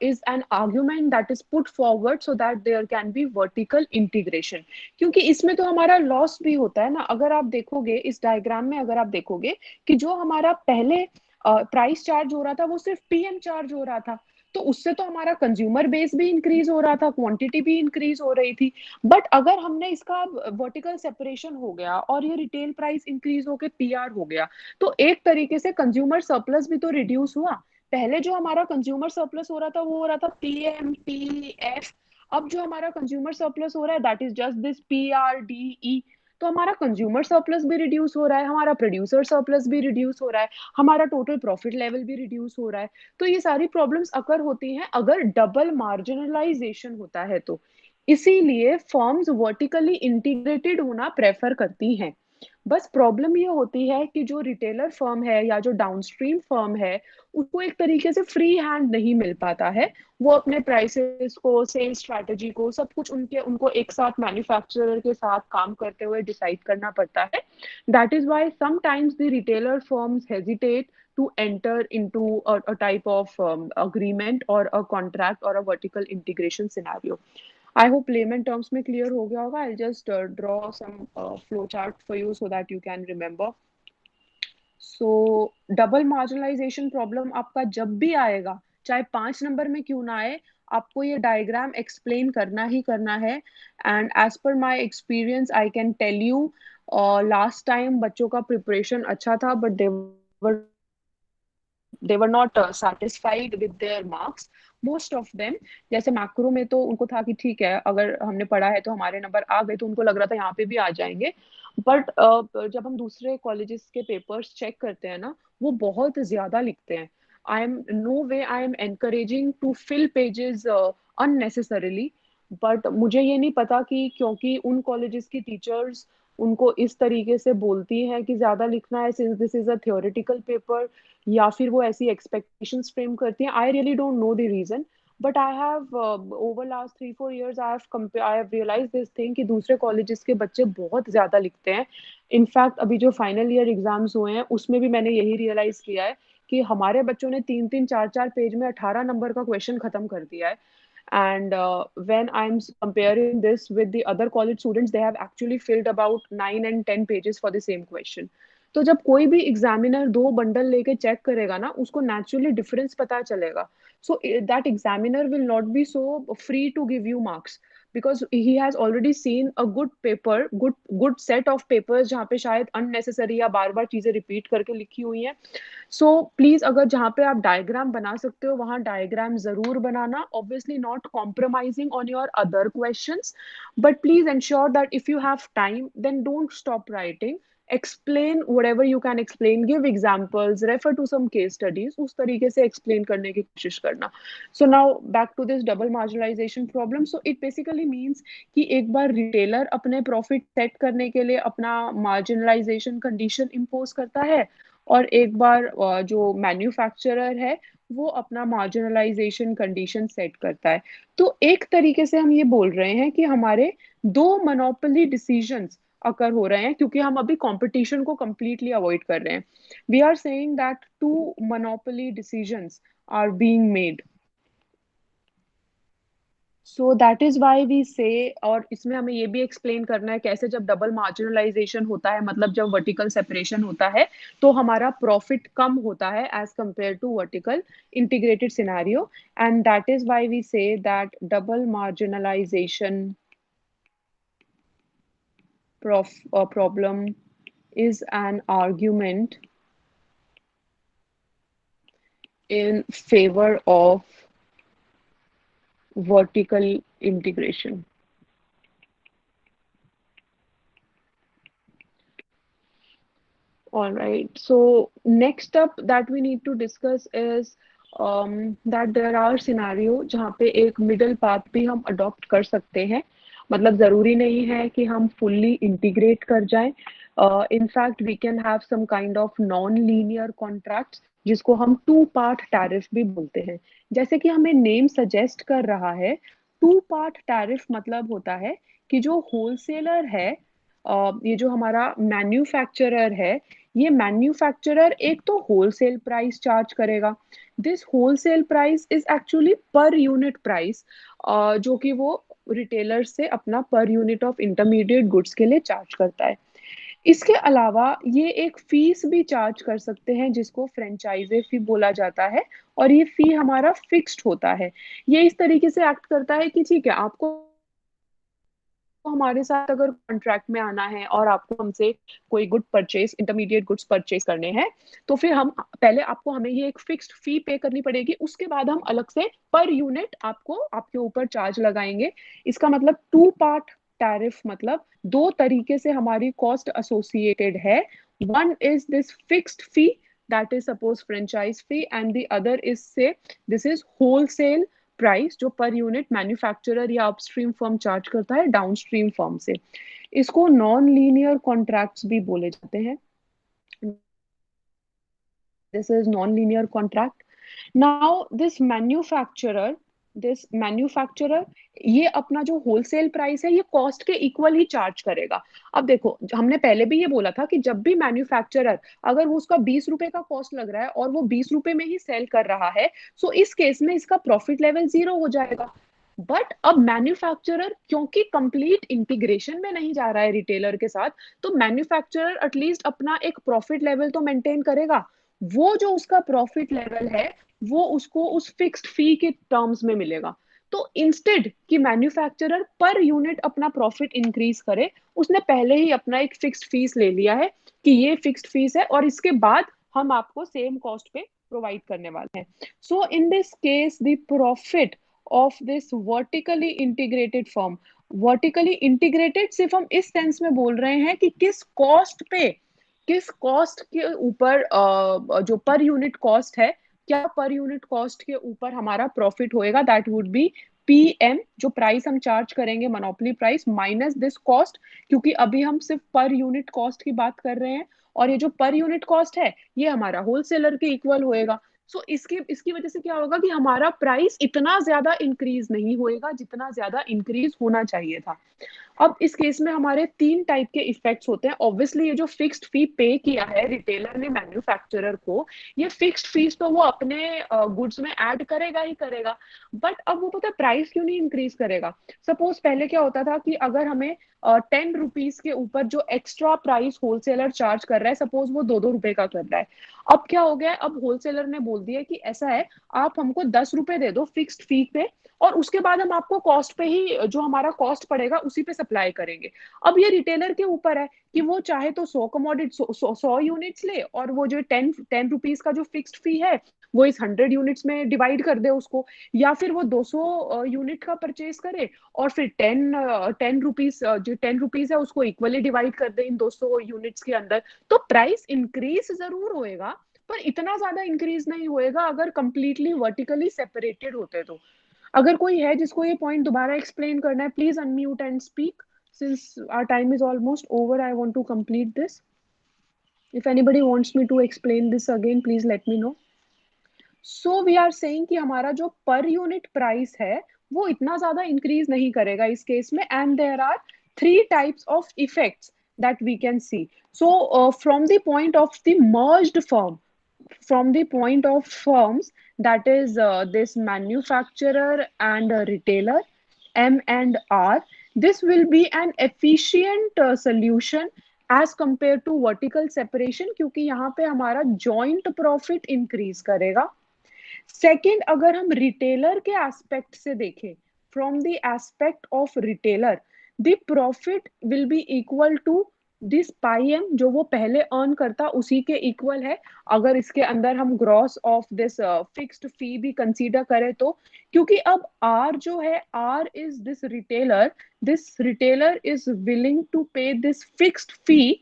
is an argument that is put forward so that there can be vertical integration. क्योंकि इसमें तो हमारा लॉस भी होता है ना, अगर आप देखोगे इस डायग्राम में, अगर आप देखोगे कि जो हमारा पहले प्राइस चार्ज हो रहा था वो सिर्फ PM चार्ज हो रहा था, तो उससे तो हमारा कंज्यूमर बेस भी इंक्रीज हो रहा था, क्वांटिटी भी इंक्रीज हो रही थी। बट अगर हमने इसका वर्टिकल सेपरेशन हो गया और ये रिटेल प्राइस इंक्रीज होके PR हो गया, तो एक तरीके से कंज्यूमर सरप्लस भी तो रिड्यूस हुआ। पहले जो हमारा कंज्यूमर सरप्लस हो रहा था वो हो रहा था PMPF, अब जो हमारा कंज्यूमर सरप्लस हो रहा है that is just this PRDE। तो हमारा कंज्यूमर सरप्लस भी रिड्यूस हो रहा है, हमारा प्रोड्यूसर सरप्लस भी रिड्यूस हो रहा है, हमारा टोटल प्रॉफिट लेवल भी रिड्यूस हो रहा है। तो ये सारी प्रॉब्लम्स अकर होती हैं अगर डबल मार्जिनलाइजेशन होता है तो। इसीलिए फर्म्स वर्टिकली इंटीग्रेटेड होना प्रेफर करती हैं। बस प्रॉब्लम ये होती है कि जो रिटेलर फर्म है या जो डाउनस्ट्रीम फर्म है उसको एक तरीके से फ्री हैंड नहीं मिल पाता है। वो अपने प्राइसेस को, सेल्स स्ट्रैटेजी को, सब कुछ उनको एक साथ मैन्युफैक्चरर के साथ काम करते हुए डिसाइड करना पड़ता है। That is why sometimes the retailer firms hesitate to enter into a type of agreement or a contract or a vertical integration scenario. I hope layman terms में clear हो गया होगा. I'll just draw some flow chart for you so that you can remember. So double marginalization problem आपका जब भी आएगा, चाहे 5 number में क्यों ना आए, आपको ये डायग्राम एक्सप्लेन करना ही करना है। And as per my experience I can tell you, last time बच्चों का प्रिपरेशन अच्छा था but they were not satisfied with their marks, most of them। जैसे मैक्रो में तो उनको था कि ठीक है अगर हमने पढ़ा है तो हमारे नंबर आ गए, तो उनको लग रहा था यहाँ पे भी आ जाएंगे। बट जब हम दूसरे कॉलेजेस के पेपर्स चेक करते हैं ना, वो बहुत ज्यादा लिखते हैं। I am no way I am encouraging to fill pages unnecessarily, but मुझे ये नहीं पता कि क्योंकि उन कॉलेजेस की टीचर्स उनको इस तरीके से बोलती हैं कि ज्यादा लिखना है since this is a theoretical paper, या फिर वो ऐसी एक्सपेक्टेशंस फ्रेम करती हैं। I really don't know the reason, but I have over last 3-4 years I have realise this thing कि दूसरे कॉलेजेस के बच्चे बहुत ज्यादा लिखते हैं। इनफैक्ट अभी जो फाइनल ईयर एग्जाम्स हुए हैं उसमें भी मैंने यही रियलाइज किया है कि हमारे बच्चों ने 3-3 4-4 पेज में 18 नंबर का क्वेश्चन खत्म कर दिया है। And when I'm comparing this with the other college students, they have actually filled about 9 and 10 pages for the same question. तो जब कोई भी एग्जामिनर दो बंडल लेके चेक करेगा ना, उसको नेचुरली डिफरेंस पता चलेगा। So that examiner will not be so free to give you marks because he has already seen a good paper, good set of papers जहाँ पे शायद अननेसेसरी या बार बार चीजें रिपीट करके लिखी हुई हैं। सो प्लीज अगर जहाँ पे आप डायग्राम बना सकते हो वहां डायग्राम जरूर बनाना, obviously not compromising on your other questions, but please ensure that if you have time then don't stop writing, explain whatever you can explain, give examples, refer to some case studies, उस तरीके से explain करने की कोशिश करना। So now back to this double marginalization problem. So it basically means कि एक बार retailer अपने profit set करने के लिए अपना marginalization condition impose करता है, और एक बार जो मैन्युफैक्चरर है वो अपना मार्जिनलाइजेशन कंडीशन सेट करता है। तो एक तरीके से हम ये बोल रहे हैं कि हमारे दो मोनोपोली डिसीजंस अकर हो रहे हैं, क्योंकि हम अभी कंपटीशन को कंप्लीटली अवॉइड कर रहे हैं। We are saying that two monopoly decisions are being made. So that is why we say, और इसमें हमें ये भी एक्सप्लेन करना है कैसे जब डबल मार्जिनलाइजेशन होता है, मतलब जब वर्टिकल सेपरेशन होता है, तो हमारा प्रॉफिट कम होता है as compare to vertical integrated scenario. And that is why we say that double marginalisation problem is an argument in favor of vertical integration. All right. So next up that we need to discuss is that there are scenario जहाँ पे एक middle path भी हम adopt कर सकते हैं। मतलब जरूरी नहीं है कि हम fully integrate कर जाएं। In fact, we can have some kind of non-linear contracts जिसको हम टू पार्ट टैरिफ भी बोलते हैं। जैसे कि हमें नेम सजेस्ट कर रहा है, टू पार्ट टैरिफ मतलब होता है कि जो होलसेलर है, ये जो हमारा मैन्युफैक्चरर है, ये मैन्युफैक्चरर एक तो होलसेल प्राइस चार्ज करेगा। This wholesale price is actually per unit price, जो कि वो रिटेलर से अपना per unit of intermediate goods के लिए चार्ज करता है। इसके अलावा ये एक फीस भी चार्ज कर सकते हैं जिसको फ्रेंचाइजे फी बोला जाता है, और ये फी हमारा फिक्स्ड होता है। ये इस तरीके से एक्ट करता है कि ठीक है, आपको हमारे साथ अगर कॉन्ट्रैक्ट में आना है और आपको हमसे कोई good purchase, intermediate goods purchase करने हैं, तो फिर हम पहले आपको हमें ये एक फिक्स्ड फी पे करनी पड़ेगी, उसके बाद हम अलग से पर यूनिट आपको आपके ऊपर चार्ज लगाएंगे। इसका मतलब टू पार्ट टैरिफ मतलब दो तरीके से हमारी कॉस्ट एसोसिएटेड है। One is this fixed fee, that is suppose franchise fee, and the other is से दिस इज होलसेल प्राइस जो पर यूनिट मैन्युफैक्चरर या अपस्ट्रीम फर्म चार्ज करता है डाउनस्ट्रीम फर्म से। इसको नॉन लीनियर कॉन्ट्रैक्ट्स भी बोले जाते हैं। This is non linear contract. Now this manufacturer ये अपना जो होलसेल प्राइस है ये कॉस्ट के इक्वल ही चार्ज करेगा। अब देखो, हमने पहले भी ये बोला था कि जब भी मैन्युफैक्चरर, अगर वो उसका 20 रुपए का कॉस्ट लग रहा है और वो 20 रुपए में ही सेल कर रहा है, सो इस केस में इसका प्रॉफिट लेवल 0 हो जाएगा। बट अब मैन्युफैक्चरर क्योंकि कंप्लीट इंटीग्रेशन में नहीं जा रहा है रिटेलर के साथ, तो मैन्युफैक्चरर एटलीस्ट अपना एक प्रॉफिट लेवल तो मेंटेन करेगा। वो जो उसका प्रॉफिट लेवल है वो उसको उस फिक्स्ड फी के टर्म्स में मिलेगा। तो इंस्टेड कि मैन्युफैक्चरर पर यूनिट अपना प्रॉफिट इंक्रीज करे, उसने पहले ही अपना एक फिक्स्ड फीस ले लिया है कि ये फिक्स्ड फीस है और इसके बाद हम आपको सेम कॉस्ट पे प्रोवाइड करने वाले हैं। So in this case the profit of this vertically integrated firm, vertically integrated सिर्फ हम इस सेंस में बोल रहे हैं कि किस कॉस्ट के ऊपर, जो पर यूनिट कॉस्ट है, क्या पर यूनिट कॉस्ट के ऊपर हमारा प्रॉफिट होएगा, दैट वुड बी पीएम, जो प्राइस हम चार्ज करेंगे monopoly price minus this cost, क्योंकि अभी हम सिर्फ पर यूनिट कॉस्ट की बात कर रहे हैं, और ये जो पर यूनिट कॉस्ट है ये हमारा होलसेलर के इक्वल होएगा। सो इसकी इसकी वजह से क्या होगा कि हमारा प्राइस इतना ज्यादा इंक्रीज नहीं होएगा जितना ज्यादा इंक्रीज होना चाहिए था। अब इस केस में हमारे तीन टाइप के इफेक्ट्स होते हैं। ऑब्वियसली ये जो फिक्स्ड फी पे किया है रिटेलर ने मैन्युफैक्चरर को, ये फिक्स्ड फीस तो वो अपने गुड्स में ऐड करेगा ही करेगा। बट अब वो पता है प्राइस क्यों नहीं इंक्रीज करेगा। सपोज पहले क्या होता था कि अगर हमें 10 रुपीज के ऊपर जो एक्स्ट्रा प्राइस होलसेलर चार्ज कर रहा है, सपोज वो 2-2 रुपए का कर रहा है, अब क्या हो गया है, अब होलसेलर ने बोल दिया कि ऐसा है, आप हमको 10 रुपए दे दो फिक्स्ड फी पे, और उसके बाद हम आपको कॉस्ट पे ही जो हमारा कॉस्ट पड़ेगा उसी पे सप्लाई करेंगे। अब ये रिटेलर के ऊपर है कि वो चाहे तो 100 यूनिट्स ले, और वो जो टेन टेन रुपीज का जो फिक्स्ड फी है वो इस 100 यूनिट्स में डिवाइड कर दे उसको, या फिर वो 200 यूनिट का परचेज करे और फिर टेन रुपीज, जो 10 रुपीज है उसको इक्वली डिवाइड कर दे इन 200 यूनिट्स के अंदर। तो प्राइस इंक्रीज जरूर होएगा, पर इतना ज्यादा इंक्रीज नहीं होएगा अगर कंप्लीटली वर्टिकली सेपरेटेड होते तो। अगर कोई है जिसको ये पॉइंट दोबारा एक्सप्लेन करना है, please unmute and speak, since our time is almost over, I want to complete this. If anybody wants me to explain this again, please let me know. So we are saying कि हमारा जो per unit price है वो इतना ज्यादा increase नहीं करेगा इस केस में, and there are three types of effects that we can see. So from the point of the merged firm, from the point of firms, that is this manufacturer and a retailer, M and R, this will be an efficient solution as compared to vertical separation, क्योंकि यहाँ पे हमारा joint profit increase करेगा. Second, अगर हम retailer के aspect से देखें, from the aspect of retailer, the profit will be equal to this pi m, जो वो पहले अर्न करता उसी के इक्वल है. अगर इसके अंदर हम gross of this fixed fee भी कंसीडर करें तो, क्योंकि अब आर जो है, R is this retailer is willing to pay this fixed fee,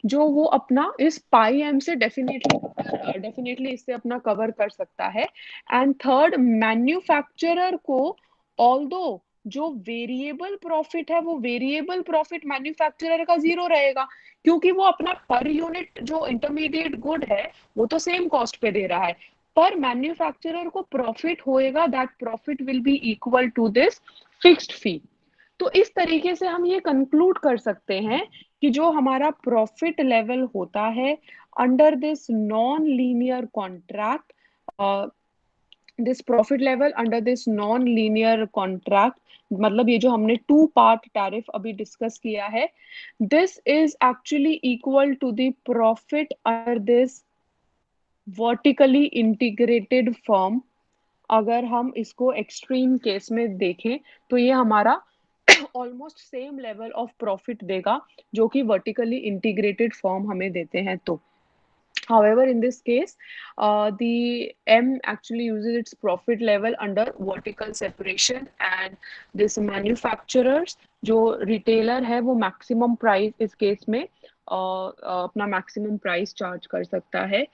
जो वो अपना इस पाई एम से डेफिनेटली इससे अपना कवर कर सकता है. एंड थर्ड, मैन्युफैक्चरर को ऑल्दो जो वेरिएबल प्रॉफिट है, वो वेरिएबल प्रॉफिट मैन्युफैक्चरर का जीरो रहेगा, क्योंकि वो अपना पर यूनिट जो इंटरमीडिएट गुड है वो तो सेम कॉस्ट पे दे रहा है, पर मैन्युफैक्चरर को प्रॉफिट होएगा, that profit will be equal to this fixed fee. तो इस तरीके से हम ये कंक्लूड कर सकते हैं कि जो हमारा प्रॉफिट लेवल होता है under this non linear contract, this profit level under this non linear contract, मतलब ये जो हमने 2 पार्ट टैरिफ अभी डिस्कस किया है, this is actually equal to the profit under this vertically integrated firm. अगर हम इसको एक्सट्रीम केस में देखें तो ये हमारा almost same level of profit देगा जो कि वर्टिकली इंटीग्रेटेड फर्म हमें देते हैं. तो however in this case the M actually uses its profit level under vertical separation, and this manufacturers जो retailer है वो maximum price इस केस में अपना maximum price charge कर सकता है.